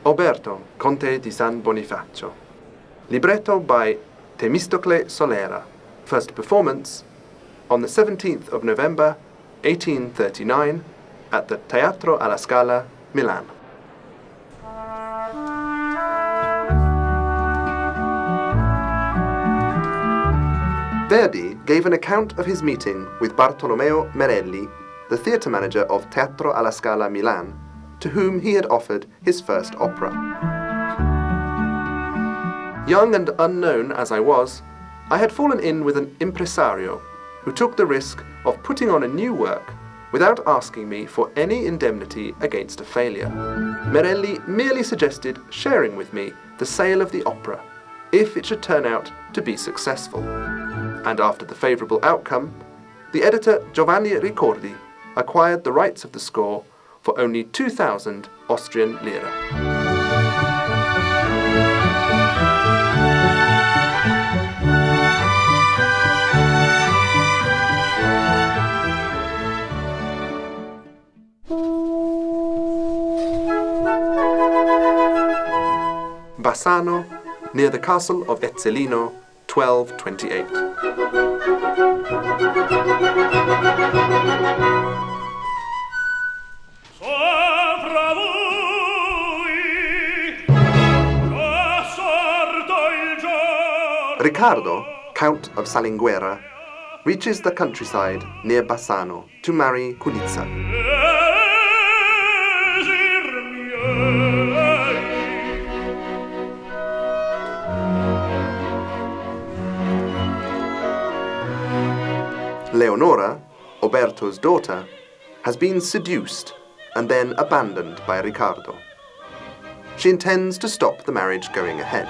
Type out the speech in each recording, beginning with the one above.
Oberto, Conte di San Bonifacio. Libretto by Temistocle Solera. First performance on the 17th of November, 1839, at the Teatro alla Scala, Milan. Verdi gave an account of his meeting with Bartolomeo Merelli, the theatre manager of Teatro alla Scala, Milan, to whom he had offered his first opera. Young and unknown as I was, I had fallen in with an impresario who took the risk of putting on a new work without asking me for any indemnity against a failure. Merelli merely suggested sharing with me the sale of the opera, if it should turn out to be successful. And after the favourable outcome, the editor Giovanni Ricordi acquired the rights of the score for only 2,000 Austrian lira. Bassano, near the castle of Ezzelino, 1228. Riccardo, Count of Salinguera, reaches the countryside near Bassano to marry Cunizza. Leonora, Oberto's daughter, has been seduced and then abandoned by Riccardo. She intends to stop the marriage going ahead.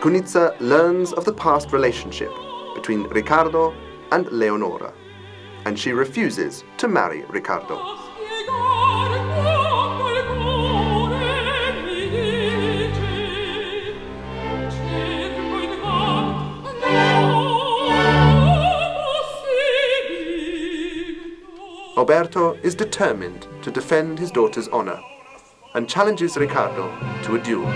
Cunizza learns of the past relationship between Riccardo and Leonora, and she refuses to marry Riccardo. Oberto is determined to defend his daughter's honor and challenges Riccardo to a duel.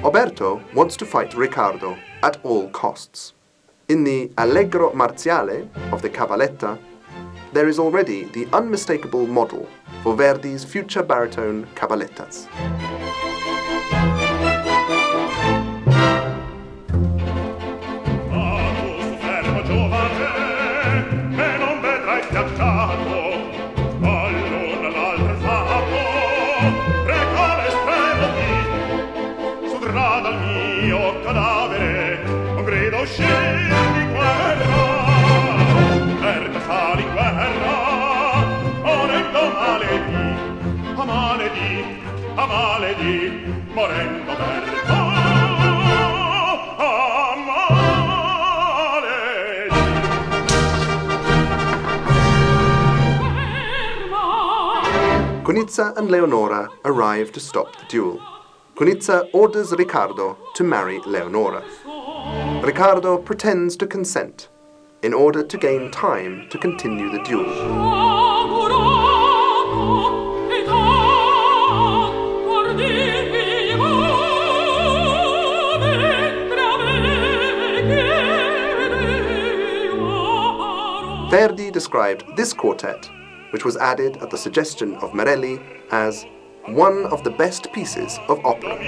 Oberto wants to fight Riccardo at all costs. In the Allegro Marziale of the Cavalletta, there is already the unmistakable model for Verdi's future baritone cavallettas. Morendo Cunizza and Leonora arrive to stop the duel. Cunizza orders Riccardo to marry Leonora. Riccardo pretends to consent in order to gain time to continue the duel. Verdi described this quartet, which was added at the suggestion of Merelli, as one of the best pieces of opera.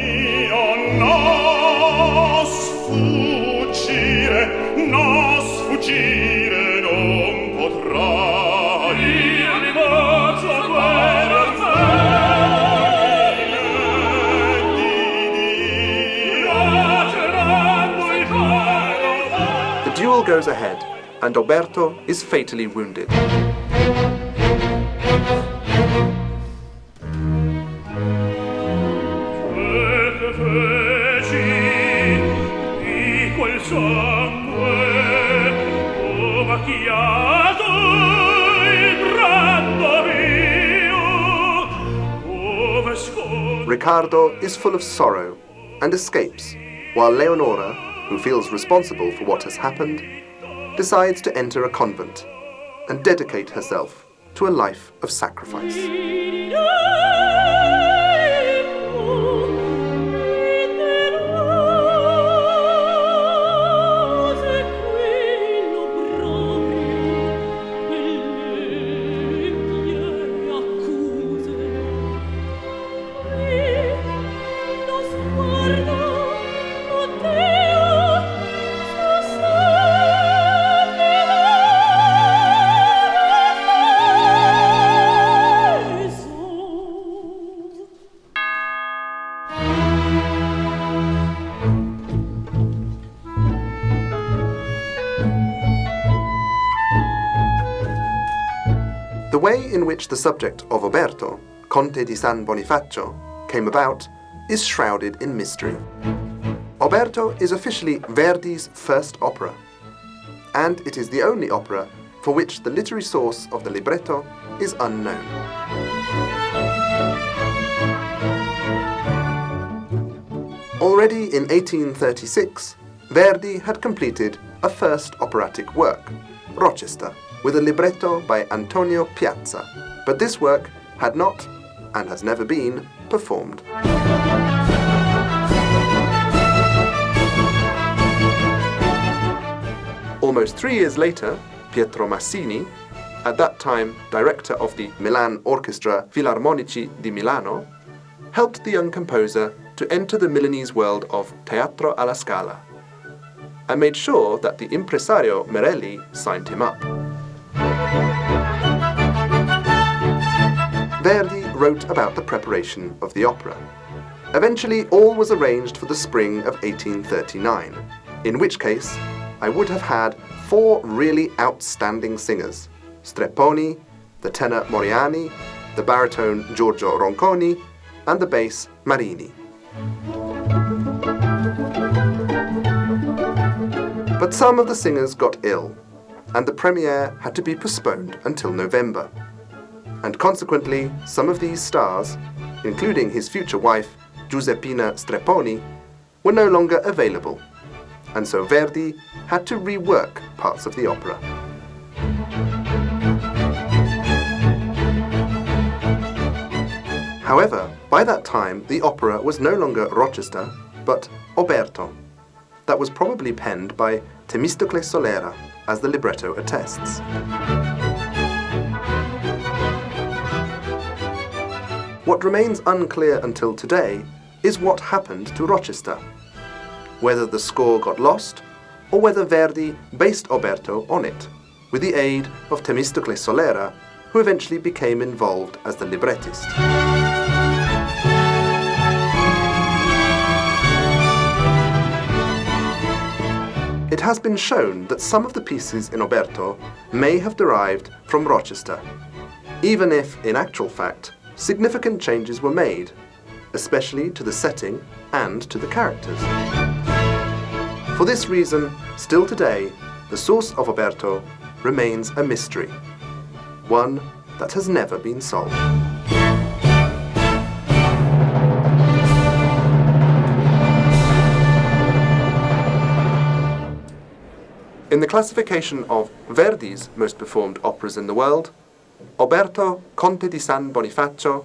Nos fuggire, nos fuggire. fuggire non potrai. Io mi bacio a guerra The duel goes ahead, and Oberto is fatally wounded. Riccardo is full of sorrow and escapes, while Leonora, who feels responsible for what has happened, decides to enter a convent and dedicate herself to a life of sacrifice. The way in which the subject of Oberto, Conte di San Bonifacio, came about is shrouded in mystery. Oberto is officially Verdi's first opera, and it is the only opera for which the literary source of the libretto is unknown. Already in 1836, Verdi had completed a first operatic work, Rochester, with a libretto by Antonio Piazza, but this work had not, and has never been, performed. Almost 3 years later, Pietro Massini, at that time director of the Milan Orchestra Filarmonici di Milano, helped the young composer to enter the Milanese world of teatro alla scala, and made sure that the impresario Merelli signed him up. Verdi wrote about the preparation of the opera. Eventually, all was arranged for the spring of 1839, in which case I would have had 4 really outstanding singers: Strepponi, the tenor Moriani, the baritone Giorgio Ronconi, and the bass Marini. But some of the singers got ill, and the premiere had to be postponed until November. And consequently, some of these stars, including his future wife, Giuseppina Strepponi, were no longer available, and so Verdi had to rework parts of the opera. However, by that time, the opera was no longer Rochester, but Oberto. That was probably penned by Temistocle Solera, as the libretto attests. What remains unclear until today is what happened to Rochester, whether the score got lost or whether Verdi based Oberto on it, with the aid of Temistocle Solera, who eventually became involved as the librettist. It has been shown that some of the pieces in Oberto may have derived from Rochester, even if, in actual fact, significant changes were made, especially to the setting and to the characters. For this reason, still today, the source of Oberto remains a mystery, one that has never been solved. In the classification of Verdi's most performed operas in the world, Oberto, Conte di San Bonifacio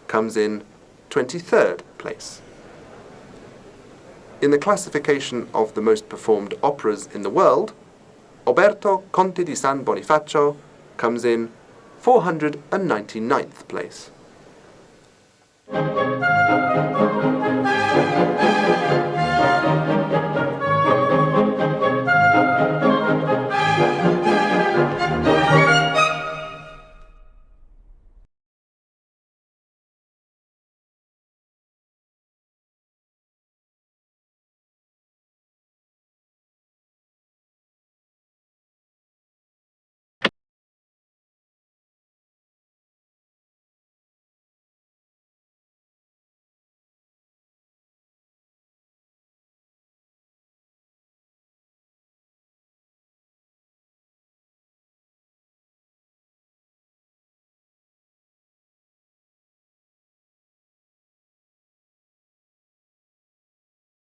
comes in 23rd place. In the classification of the most performed operas in the world, Oberto, Conte di San Bonifacio comes in 499th place.